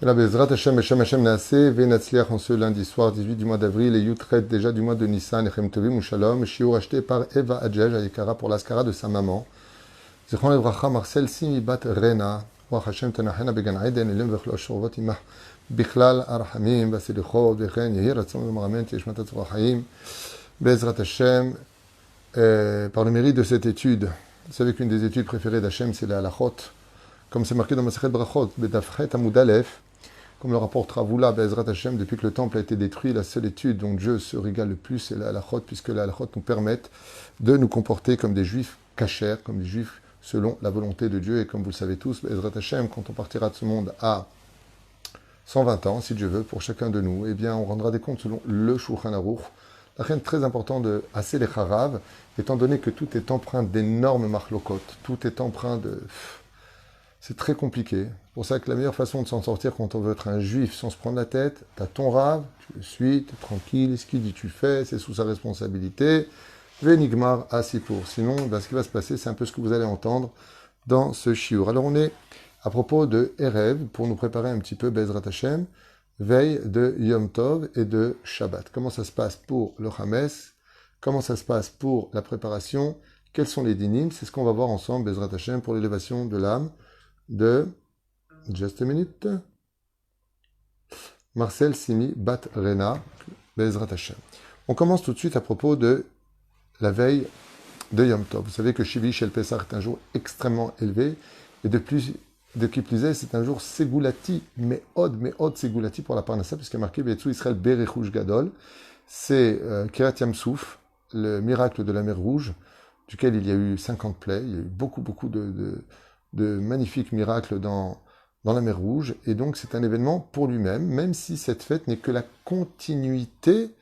Et là, Bezrat Hashem, Beshem Hashem Naaseh, Venatzliach en ce lundi soir 18 du mois d'avril et Yutret déjà du mois de Nissan, Echem Tovim ou Shalom, Shiur acheté par Eva Adjej Ayekara pour l'Askara de sa maman. Zichron Levracha, Marcel Simi Bat Rena, Rach Hashem Tanachena Began Eden, Elim Vechlo Shorvot Imach, Bichlal Arhamim, Basilichot, Vechen, Yehir, Ratzon Maramen, Yeshmatat Zrachayim, Bezrat Hashem, par le mérite de cette étude. Vous savez qu'une des études préférées d'Hachem, c'est la halachot. Comme c'est marqué dans Masechet Brachot, Bedafchet Amud Aleph, comme le rapporte Ravula, Bezrat Hashem, depuis que le temple a été détruit, la seule étude dont Dieu se régale le plus, c'est la halachot, puisque la halachot nous permettent de nous comporter comme des juifs cachers, comme des juifs selon la volonté de Dieu. Et comme vous le savez tous, Bezrat Hashem, quand on partira de ce monde à 120 ans, si Dieu veut, pour chacun de nous, eh bien, on rendra des comptes selon le Shulchan Aruch. La reine très important de Assez les Harav, étant donné que tout est empreint d'énormes marlokot, tout est empreint de... C'est très compliqué. C'est pour ça que la meilleure façon de s'en sortir quand on veut être un juif sans se prendre la tête, t'as ton rave, tu le suis, t'es tranquille, ce qu'il dit tu fais, c'est sous sa responsabilité. Venigmar asipour. Sinon, ce qui va se passer, c'est un peu ce que vous allez entendre dans ce shiur. Alors on est à propos de Erev, pour nous préparer un petit peu Bezrat Hashem, veille de Yom Tov et de Shabbat. Comment ça se passe pour le Hames? Comment ça se passe pour la préparation? Quels sont les dinim? C'est ce qu'on va voir ensemble, Bezrat Hashem, pour l'élévation de l'âme de, just a minute, Marcel Simi Bat Rena, Bezrat Hashem. On commence tout de suite à propos de la veille de Yom Tov. Vous savez que Shivi Shel Pesach est un jour extrêmement élevé, et de qui plus est, c'est un jour Segulati, Meod Segulati pour la Parnassa, puisqu'il y a marqué Betsu Israël Berechush Gadol. C'est Kiryat Yam Souf, le miracle de la mer Rouge, duquel il y a eu 50 plaies, il y a eu beaucoup de magnifiques miracles dans la mer Rouge, et donc c'est un événement pour lui-même, même si cette fête n'est que la continuité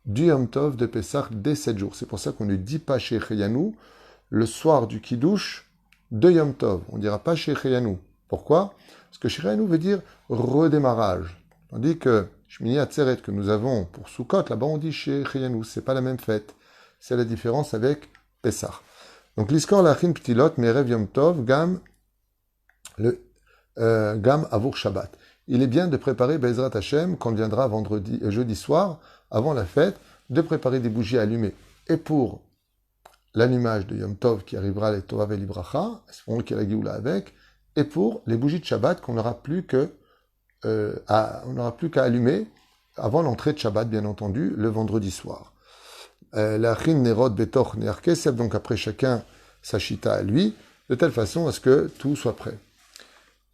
du Yom Tov de Pessah dès 7 jours. C'est pour ça qu'on ne dit pas chez Cheyanou le soir du Kiddush de Yom Tov. On ne dira pas chez Cheyanou. Pourquoi? Parce que chez Cheyanou veut dire redémarrage. Tandis que Shmini Atzeret que nous avons pour Sukkot, là-bas on dit chez Cheyanou, c'est pas la même fête. C'est la différence avec Pessah. Donc l'Iskor Lachin Ptilot, Merev Yom Tov, Gam Avour Shabbat. Il est bien de préparer Bezrat Hashem quand viendra jeudi soir, avant la fête, de préparer des bougies allumées. Et pour l'allumage de Yom Tov qui arrivera les Torah Velibracha, espérons qu'il y a la Géoula avec, et pour les bougies de Shabbat qu'on n'aura plus qu'à allumer avant l'entrée de Shabbat, bien entendu, le vendredi soir. La Chin Nerod Betoch Ner Kesef, donc après chacun sa chita à lui, de telle façon à ce que tout soit prêt.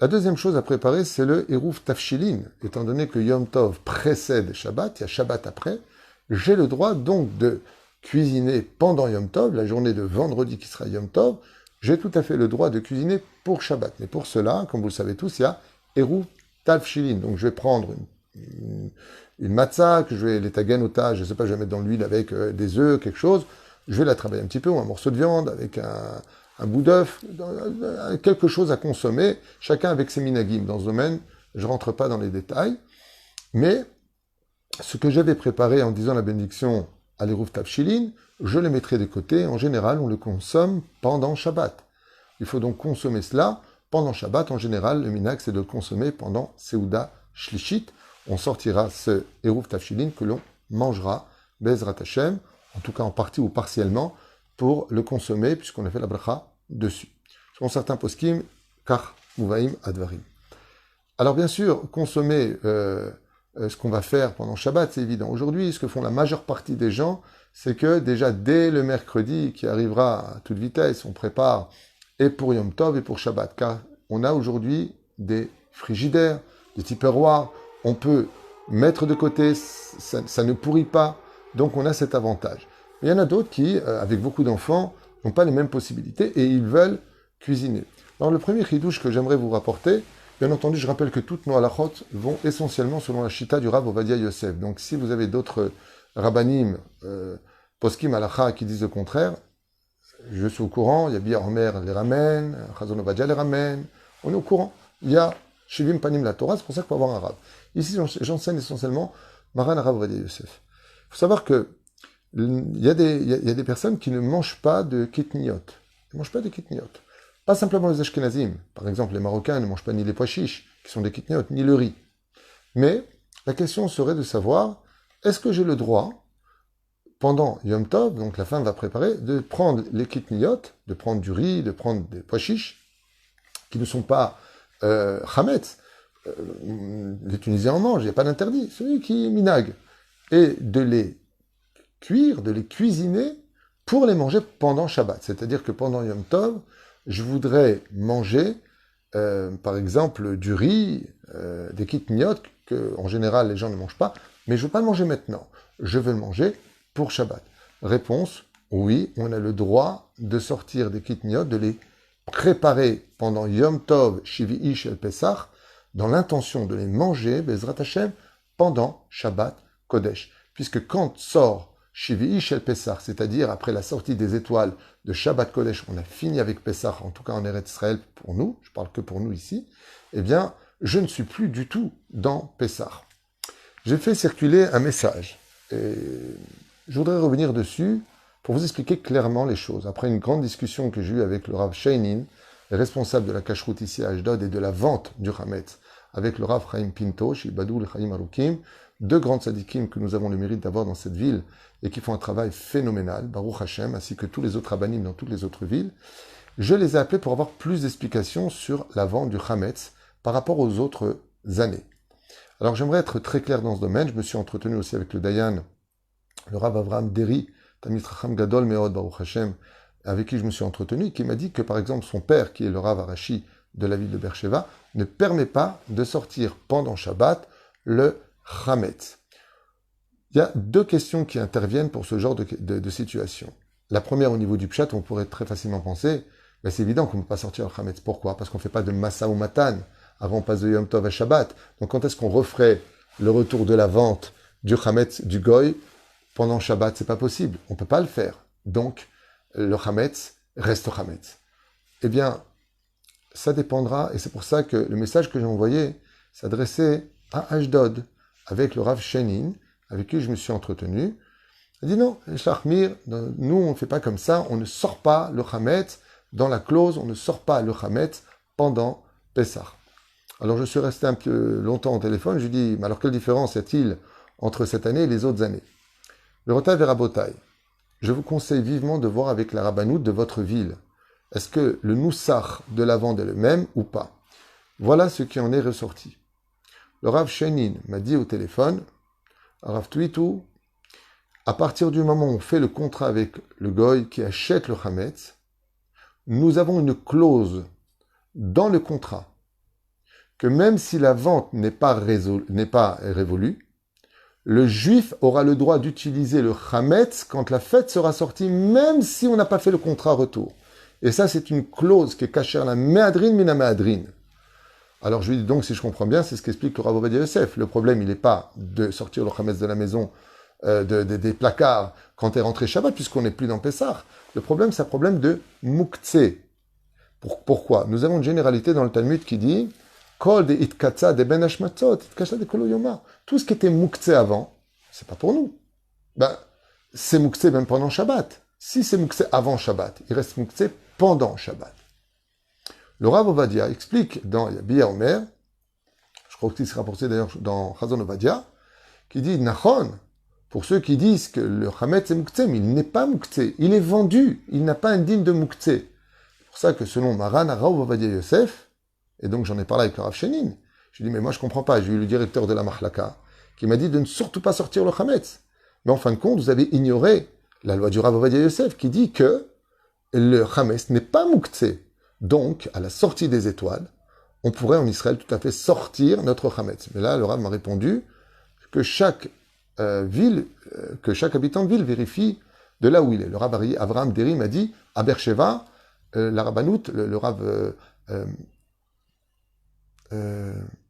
La deuxième chose à préparer, c'est le Eruv Tafshilin. Étant donné que Yom Tov précède Shabbat, il y a Shabbat après, j'ai le droit donc de cuisiner pendant Yom Tov, la journée de vendredi qui sera Yom Tov, j'ai tout à fait le droit de cuisiner pour Shabbat. Mais pour cela, comme vous le savez tous, il y a Eruv Tafshilin. Donc je vais prendre une matzah, que je vais l'étagan au tas, je ne sais pas, je vais mettre dans l'huile avec des œufs, quelque chose, je vais la travailler un petit peu, ou un morceau de viande, avec un bout d'œuf, quelque chose à consommer, chacun avec ses minagim. Dans ce domaine, je ne rentre pas dans les détails, mais ce que j'avais préparé en disant la bénédiction à l'Eruv Tafshilin, je le mettrai de côté. En général, on le consomme pendant Shabbat. Il faut donc consommer cela pendant Shabbat. En général, le minag, c'est de le consommer pendant Seuda Shlishit. On sortira ce Eruv Tafshilin que l'on mangera, Bezrat Hashem, en tout cas en partie ou partiellement, pour le consommer, puisqu'on a fait la bracha dessus. Selon certains poskim, kach muvaim advarim. Alors bien sûr, consommer ce qu'on va faire pendant Shabbat, c'est évident. Aujourd'hui, ce que font la majeure partie des gens, c'est que déjà dès le mercredi, qui arrivera à toute vitesse, on prépare et pour Yom Tov et pour Shabbat, car on a aujourd'hui des frigidaires, des tupperwares, on peut mettre de côté, ça ne pourrit pas, donc on a cet avantage. Mais il y en a d'autres qui, avec beaucoup d'enfants, n'ont pas les mêmes possibilités et ils veulent cuisiner. Alors le premier chidouche que j'aimerais vous rapporter, bien entendu, je rappelle que toutes nos halachot vont essentiellement selon la chita du Rav Ovadia Yosef. Donc si vous avez d'autres rabbanim, poskim halacha qui disent le contraire, je suis au courant, il y a Bia Omer les ramène, Chazon Ovadia les ramène, on est au courant. Il y a Shivim Panim la Torah, c'est pour ça qu'il faut avoir un Rav. Ici, j'enseigne essentiellement Maran Rav Ovadia Yosef. Il faut savoir que il y a des personnes qui ne mangent pas de ketniot. Ils ne mangent pas de ketniot. Pas simplement les ashkenazim. Par exemple, les Marocains ne mangent pas ni les pois chiches, qui sont des ketniot, ni le riz. Mais la question serait de savoir, est-ce que j'ai le droit, pendant Yom Tov, donc la femme va préparer, de prendre les kitniyot, de prendre du riz, de prendre des pois chiches, qui ne sont pas chametz. Les Tunisiens en mangent, il n'y a pas d'interdit. Celui qui est minag. Et de les cuire, de les cuisiner pour les manger pendant Shabbat. C'est-à-dire que pendant Yom Tov, je voudrais manger, par exemple, du riz, des kitniot, que en général les gens ne mangent pas, mais je ne veux pas le manger maintenant. Je veux le manger pour Shabbat. Réponse, oui, on a le droit de sortir des kitniot, de les préparer pendant Yom Tov, Shivi'i Shel Pesach, dans l'intention de les manger, Bezrat Hashem, pendant Shabbat Kodesh. Puisque quand sort Shivi'i Shel Pesach, c'est-à-dire après la sortie des étoiles de Shabbat Kodesh, on a fini avec Pesach, en tout cas en Eretz Israël pour nous, je parle que pour nous ici, eh bien, je ne suis plus du tout dans Pesach. J'ai fait circuler un message, et je voudrais revenir dessus pour vous expliquer clairement les choses. Après une grande discussion que j'ai eue avec le Rav Sheinin, le responsable de la cacheroute ici à Ashdod et de la vente du Hametz, avec le Rav Chaim Pinto, chez Badou le Chaim Arukim, deux grandes sadikim que nous avons le mérite d'avoir dans cette ville et qui font un travail phénoménal, Baruch Hashem, ainsi que tous les autres rabbanim dans toutes les autres villes. Je les ai appelés pour avoir plus d'explications sur la vente du Hametz par rapport aux autres années. Alors j'aimerais être très clair dans ce domaine. Je me suis entretenu aussi avec le Dayan, le Rav Avraham Deri, Tamid Chacham Gadol Meod Baruch Hashem, avec qui je me suis entretenu, qui m'a dit que par exemple son père, qui est le Rav Arashi de la ville de Beersheva, ne permet pas de sortir pendant Shabbat le Hametz. Il y a deux questions qui interviennent pour ce genre de situation. La première, au niveau du Pshat, on pourrait très facilement penser, ben c'est évident qu'on ne peut pas sortir le Hametz. Pourquoi? Parce qu'on ne fait pas de Massa ou Matan avant passe de Yom Tov à Shabbat. Donc quand est-ce qu'on referait le retour de la vente du Hametz, du Goy, pendant Shabbat? C'est pas possible. On ne peut pas le faire. Donc, le Hametz reste Hametz. Eh bien, ça dépendra, et c'est pour ça que le message que j'ai envoyé s'adressait à Ashdod, avec le Rav Sheinin, avec qui je me suis entretenu. Il dit non, Shlachmir, nous on ne fait pas comme ça, on ne sort pas le Hametz dans la clause, on ne sort pas le Hametz pendant Pessah. Alors je suis resté un peu longtemps au téléphone, je lui dis, mais alors quelle différence y a-t-il entre cette année et les autres années? Le Rotav et Rabotai, je vous conseille vivement de voir avec la rabbanoute de votre ville. Est-ce que le noussach de la vente est le même ou pas? Voilà ce qui en est ressorti. Le Rav Sheinin m'a dit au téléphone, Rav Twitou, à partir du moment où on fait le contrat avec le Goy qui achète le Hametz, nous avons une clause dans le contrat que même si la vente n'est pas révolue, le juif aura le droit d'utiliser le Hametz quand la fête sera sortie, même si on n'a pas fait le contrat retour. Et ça, c'est une clause qui est cachée à la Méadrine mina Méadrine. Alors je lui dis donc, si je comprends bien, c'est ce qu'explique le Rav Ovadia Yosef. Le problème, il n'est pas de sortir le Hametz de la maison, des placards, quand est rentré Shabbat, puisqu'on n'est plus dans Pessah. Le problème, c'est un problème de Mouktsé. Pourquoi? Nous avons une généralité dans le Talmud qui dit Kol de itkatsa de ben hashmatzot, itkatsa de koloyoma. Tout ce qui était Mouktsé avant, c'est pas pour nous. Ben, c'est Mouktsé même pendant Shabbat. Si c'est Mouktsé avant Shabbat, il reste Mouktsé pendant Shabbat. Le Rav Ovadia explique dans Yabia Omer, je crois qu'il s'est rapporté d'ailleurs dans Chazon Ovadia, qui dit Nachon, pour ceux qui disent que le Hametz est Mouktsé, mais il n'est pas Mouktsé, il est vendu, il n'a pas un digne de Mouktsé. C'est pour ça que selon Maran, Rav Ovadia Yosef, et donc j'en ai parlé avec le Rav Sheinin, je lui ai dit mais moi je comprends pas, j'ai eu le directeur de la Mahlaka, qui m'a dit de ne surtout pas sortir le Hametz. Mais en fin de compte, vous avez ignoré la loi du Rav Ovadia Yosef, qui dit que le Hametz n'est pas Mouktsé. Donc, à la sortie des étoiles, on pourrait en Israël tout à fait sortir notre Hametz. Mais là, le Rav m'a répondu que chaque que chaque habitant de ville vérifie de là où il est. Le Rav Avraham Deri m'a dit, à Beersheva, la Rabbanout, le Rav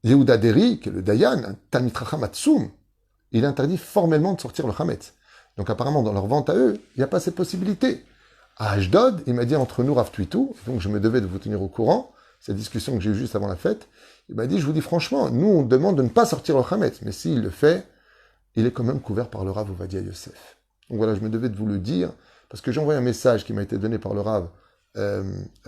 Yehuda Deri, qui est le Dayan, un Talmid Chacham Atzum, il interdit formellement de sortir le Hametz. Donc apparemment, dans leur vente à eux, il n'y a pas cette possibilité. À Ashdod, il m'a dit entre nous Rav Twitou, donc je me devais de vous tenir au courant, cette discussion que j'ai eue juste avant la fête, il m'a dit, je vous dis franchement, nous on demande de ne pas sortir le Hametz, mais s'il le fait, il est quand même couvert par le Rav Ovadia Yosef. Donc voilà, je me devais de vous le dire, parce que j'ai envoyé un message qui m'a été donné par le Rav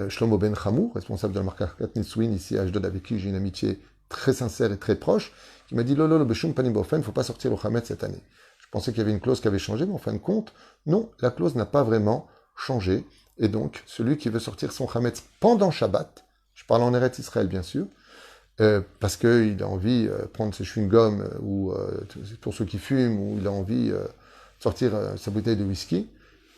Shlomo Ben Chamou, responsable de la marque Nitsuin ici à Ashdod, avec qui j'ai une amitié très sincère et très proche, qui m'a dit Lolo, Beshum Panim Bofen, il ne faut pas sortir le Khamet cette année. Je pensais qu'il y avait une clause qui avait changé, mais en fin de compte, non, la clause n'a pas vraiment changé. Et donc, celui qui veut sortir son Khamet pendant Shabbat, je parle en Eretz Israël bien sûr, parce qu'il a envie de prendre ses chewing-gums, ou pour ceux qui fument, ou il a envie de sortir sa bouteille de whisky,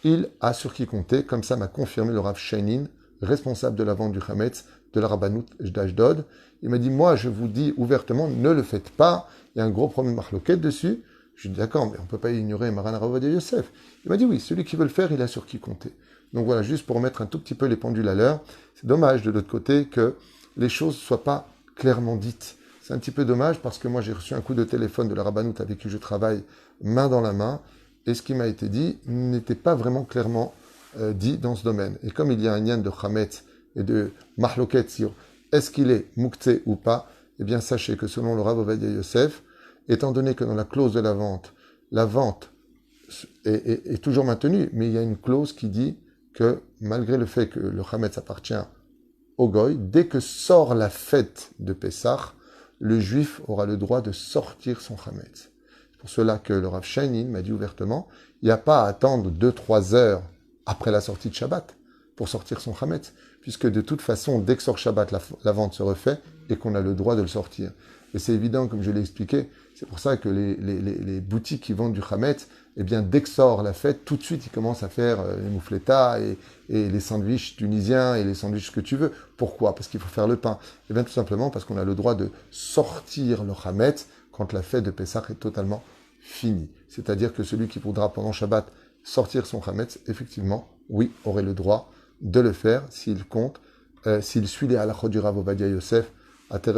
il a sur qui compter, comme ça m'a confirmé le Rav Sheinin, responsable de la vente du Hametz de la Rabbanout d'Ashdod. Il m'a dit, moi je vous dis ouvertement, ne le faites pas, il y a un gros problème marloquette dessus. Je lui ai dit, d'accord, mais on ne peut pas ignorer Maran Ravodia Yosef. Il m'a dit, oui, celui qui veut le faire, il a sur qui compter. Donc voilà, juste pour remettre un tout petit peu les pendules à l'heure, c'est dommage de l'autre côté que les choses ne soient pas clairement dites. C'est un petit peu dommage parce que moi j'ai reçu un coup de téléphone de la Rabbanout avec qui je travaille main dans la main, et ce qui m'a été dit n'était pas vraiment clairement dit dans ce domaine. Et comme il y a un lien de Hametz et de Mahloket sur est-ce qu'il est Mouktsé ou pas, eh bien sachez que selon le Rav Ovadia Yosef, étant donné que dans la clause de la vente est toujours maintenue, mais il y a une clause qui dit que malgré le fait que le Hametz appartient au Goy, dès que sort la fête de Pessah, le Juif aura le droit de sortir son Hametz. C'est pour cela que le Rav Sheinin m'a dit ouvertement, il n'y a pas à attendre 2-3 heures après la sortie de Shabbat pour sortir son Hametz, puisque de toute façon, dès que sort Shabbat, la vente se refait et qu'on a le droit de le sortir. Et c'est évident, comme je l'ai expliqué, c'est pour ça que les boutiques qui vendent du Hametz, eh bien, dès que sort la fête, tout de suite, ils commencent à faire les moufletas et les sandwichs tunisiens et les sandwichs que tu veux. Pourquoi? Parce qu'il faut faire le pain. Eh bien, tout simplement parce qu'on a le droit de sortir le Hametz quand la fête de Pessah est totalement finie. C'est-à-dire que celui qui voudra pendant Shabbat sortir son Hametz, effectivement, oui, aurait le droit de le faire s'il compte, s'il suit les halachot du Rav Ovadia Yosef. Amen.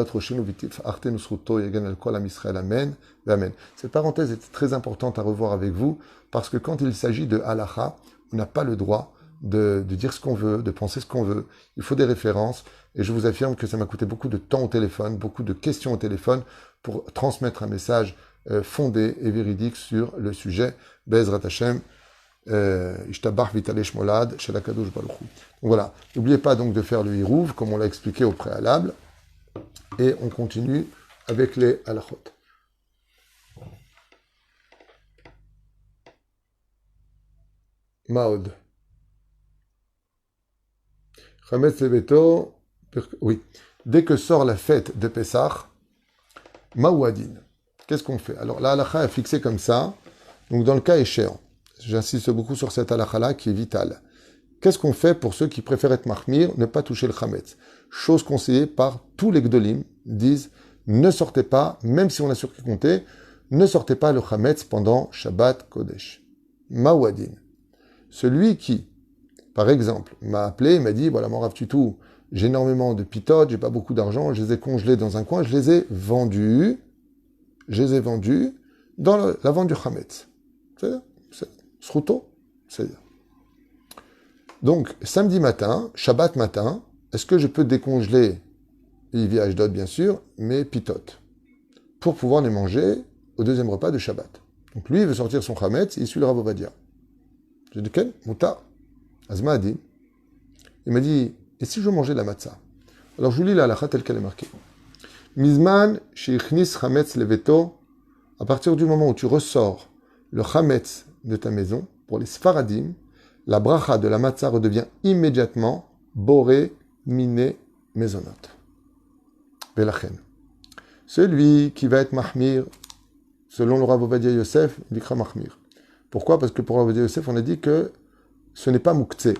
Cette parenthèse est très importante à revoir avec vous, parce que quand il s'agit de halacha, on n'a pas le droit de dire ce qu'on veut, de penser ce qu'on veut. Il faut des références, et je vous affirme que ça m'a coûté beaucoup de temps au téléphone, beaucoup de questions au téléphone, pour transmettre un message fondé et véridique sur le sujet. Be'ezrat Hashem, Ishtabach Vitalesh Molad, Shalakadosh Baruch Hu. Voilà. N'oubliez pas donc de faire le hirouv, comme on l'a expliqué au préalable. Et on continue avec les halachot. Maod. Chametz lebeto. Oui. Dès que sort la fête de Pessah, Maouadin. Qu'est-ce qu'on fait? Alors la halacha est fixée comme ça. Donc dans le cas échéant, j'insiste beaucoup sur cette halacha-là qui est vitale. Qu'est-ce qu'on fait pour ceux qui préfèrent être mahmir, ne pas toucher le chametz? Chose conseillée par tous les gdolim, disent, ne sortez pas, même si on a sur qui compter, ne sortez pas le chametz pendant Shabbat Kodesh. Maouadin. Celui qui, par exemple, m'a appelé, m'a dit, voilà mon Rav Tutu, j'ai énormément de pitotes, j'ai pas beaucoup d'argent, je les ai congelés dans un coin, je les ai vendus dans la vente du chametz. C'est-à-dire, sruto, c'est-à-dire. Donc, samedi matin, Shabbat matin, est-ce que je peux décongeler, il vit à Ashdod bien sûr, mes pitotes, pour pouvoir les manger au deuxième repas de Shabbat? Donc lui, il veut sortir son chametz, il suit le Rav Ovadia. Je dis, quel Moutar. Azma a dit, il m'a dit, et si je mangeais de la matzah? Alors je vous lis la halakha telle qu'elle est marquée. Mizman sheichnis chametz leveto, à partir du moment où tu ressors le chametz de ta maison, pour les sfaradim, la bracha de la matzah redevient immédiatement boré, miné, mezonot. Belachen. Celui qui va être mahmir, selon le Rav Ovadia Yosef, il dira mahmir. Pourquoi? Parce que pour Rav Ovadia Yosef, on a dit que ce n'est pas mouktsé.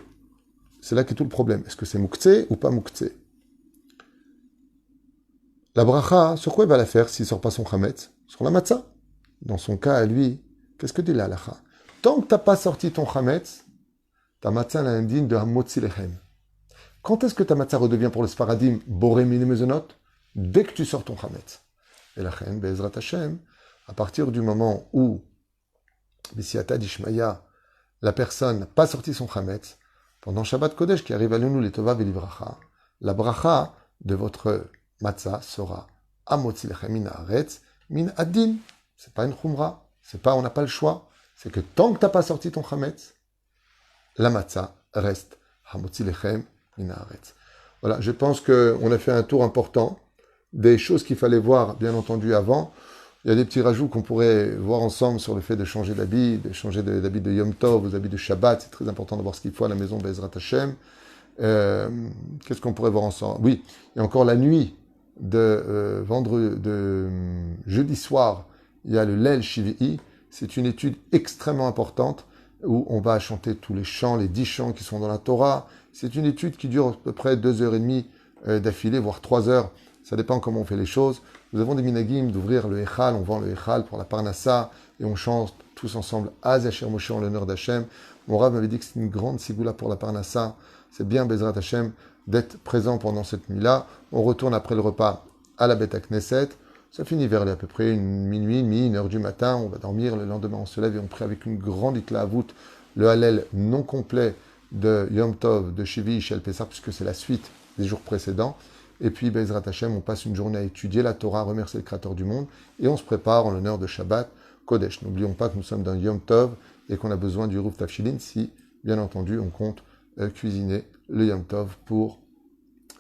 C'est là qu'est tout le problème. Est-ce que c'est mouktsé ou pas mouktsé? La bracha, sur quoi il va la faire s'il ne sort pas son chametz? Sur la matzah. Dans son cas, à lui, qu'est-ce que dit la halacha? Tant que tu n'as pas sorti ton chametz, ta matzah est indigne de hamotzi lechem. Quand est-ce que ta matzah redevient pour le sfaradim boré mine mezonot? Dès que tu sors ton chametz. Et la chen, be'ezrat Hashem, à partir du moment où, b'siata d'Ishmaya, la personne n'a pas sorti son chametz, pendant Shabbat Kodesh qui arrive à nous les tova v'livracha, la bracha de votre matzah sera hamotzi lechem min haaretz min adin. C'est pas une chumra, c'est pas on n'a pas le choix, c'est que tant que tu n'as pas sorti ton chametz, la matzah reste hamotzi lechem min haaretz. Voilà, je pense qu'on a fait un tour important des choses qu'il fallait voir, bien entendu, avant. Il y a des petits rajouts qu'on pourrait voir ensemble sur le fait de changer d'habit, de changer d'habit de Yom Tov aux habits de Shabbat. C'est très important de voir ce qu'il faut à la maison Bezrat Hashem. Qu'est-ce qu'on pourrait voir ensemble? Oui, il y a encore la nuit de jeudi soir. Il y a le Lel Shivi'i. C'est une étude extrêmement importante où on va chanter tous les chants, les 10 chants qui sont dans la Torah. C'est une étude qui dure à peu près 2h30 d'affilée, voire 3 heures. Ça dépend comment on fait les choses. Nous avons des minagim d'ouvrir le Echal, on vend le Echal pour la Parnassa et on chante tous ensemble Az Asher Moshe en l'honneur d'Hachem. Mon Rav m'avait dit que c'est une grande sigoula pour la Parnassa. C'est bien Bezrat Hachem d'être présent pendant cette nuit-là. On retourne après le repas à la Beth Knesset. Ça finit vers à peu près minuit, 1h du matin. On va dormir. Le lendemain, on se lève et on prie avec une grande itlaavout le Hallel non complet de Yom Tov, de Shivi, Shel Pessah, puisque c'est la suite des jours précédents. Et puis, Bezrat Hashem, on passe une journée à étudier la Torah, à remercier le Créateur du monde, et on se prépare en l'honneur de Shabbat Kodesh. N'oublions pas que nous sommes dans Yom Tov et qu'on a besoin du Rouf Tafshilin si, bien entendu, on compte cuisiner le Yom Tov pour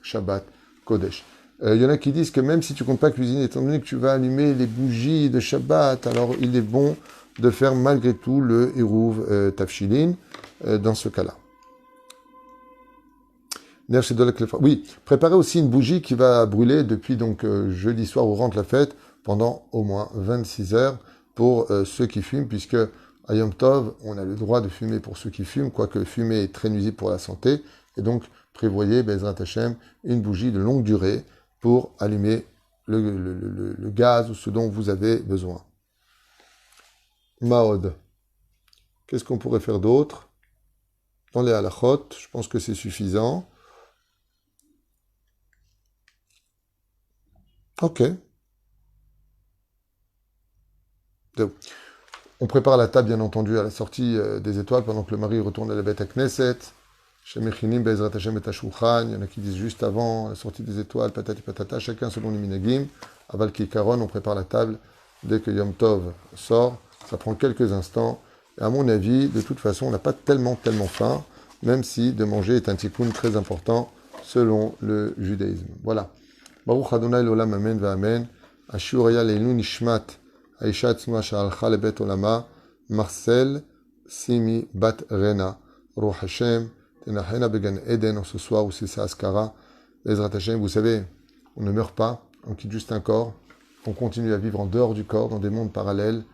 Shabbat Kodesh. Y en a qui disent que même si tu comptes pas cuisiner, étant donné que tu vas allumer les bougies de Shabbat, alors il est bon de faire malgré tout le Eruv Tafshilin dans ce cas-là. Oui, préparez aussi une bougie qui va brûler depuis donc jeudi soir où rentre la fête pendant au moins 26 heures pour ceux qui fument, puisque à Yom Tov, on a le droit de fumer pour ceux qui fument, quoique fumer est très nuisible pour la santé, et donc prévoyez, Bezrat Hashem, une bougie de longue durée pour allumer le gaz ou ce dont vous avez besoin. Maod. Qu'est-ce qu'on pourrait faire d'autre? Dans les halachot, je pense que c'est suffisant. Ok. Donc, on prépare la table, bien entendu, à la sortie des étoiles, pendant que le mari retourne à la Beth Knesset. Shemechinim, Bezrat Hashem et Tashulchan. Il y en a qui disent juste avant la sortie des étoiles, patati patata, chacun selon les minagim. Aval Kikaron, on prépare la table dès que Yom Tov sort. Ça prend quelques instants. Et à mon avis, de toute façon, on n'a pas tellement faim, même si de manger est un tikkun très important selon le judaïsme. Voilà. Baruch Adonai l'olam amen va amen. Ashiuraya leinu nishmat Aisha tznoa sha'alcha lebet olama Marcel Simi bat Rena Ruch Hashem tenachena began Eden en ce soir où c'est sa askara. Bezrat Hashem, vous savez, on ne meurt pas, on quitte juste un corps, on continue à vivre en dehors du corps, dans des mondes parallèles,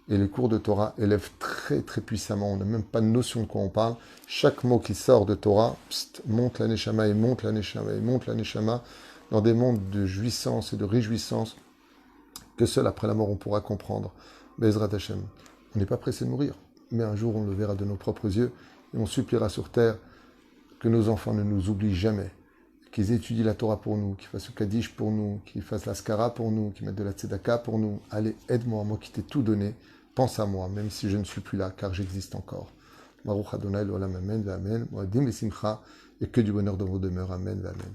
et les cours de Torah élèvent très très puissamment, on n'a même pas de notion de quoi on parle. Chaque mot qui sort de Torah, monte la neshama et monte la neshama et monte la neshama, dans des mondes de jouissance et de réjouissance que seul après la mort on pourra comprendre. Bezrat Hashem, on n'est pas pressé de mourir, mais un jour on le verra de nos propres yeux et on suppliera sur terre que nos enfants ne nous oublient jamais, qu'ils étudient la Torah pour nous, qu'ils fassent le Kaddish pour nous, qu'ils fassent la Skara pour nous, qu'ils mettent de la Tzedaka pour nous. Allez, aide-moi, moi qui t'ai tout donné, pense à moi, même si je ne suis plus là, car j'existe encore. Baruch Adonai l'olam amen, amen, moadim et simcha, et que du bonheur dans vos demeures, amen, amen.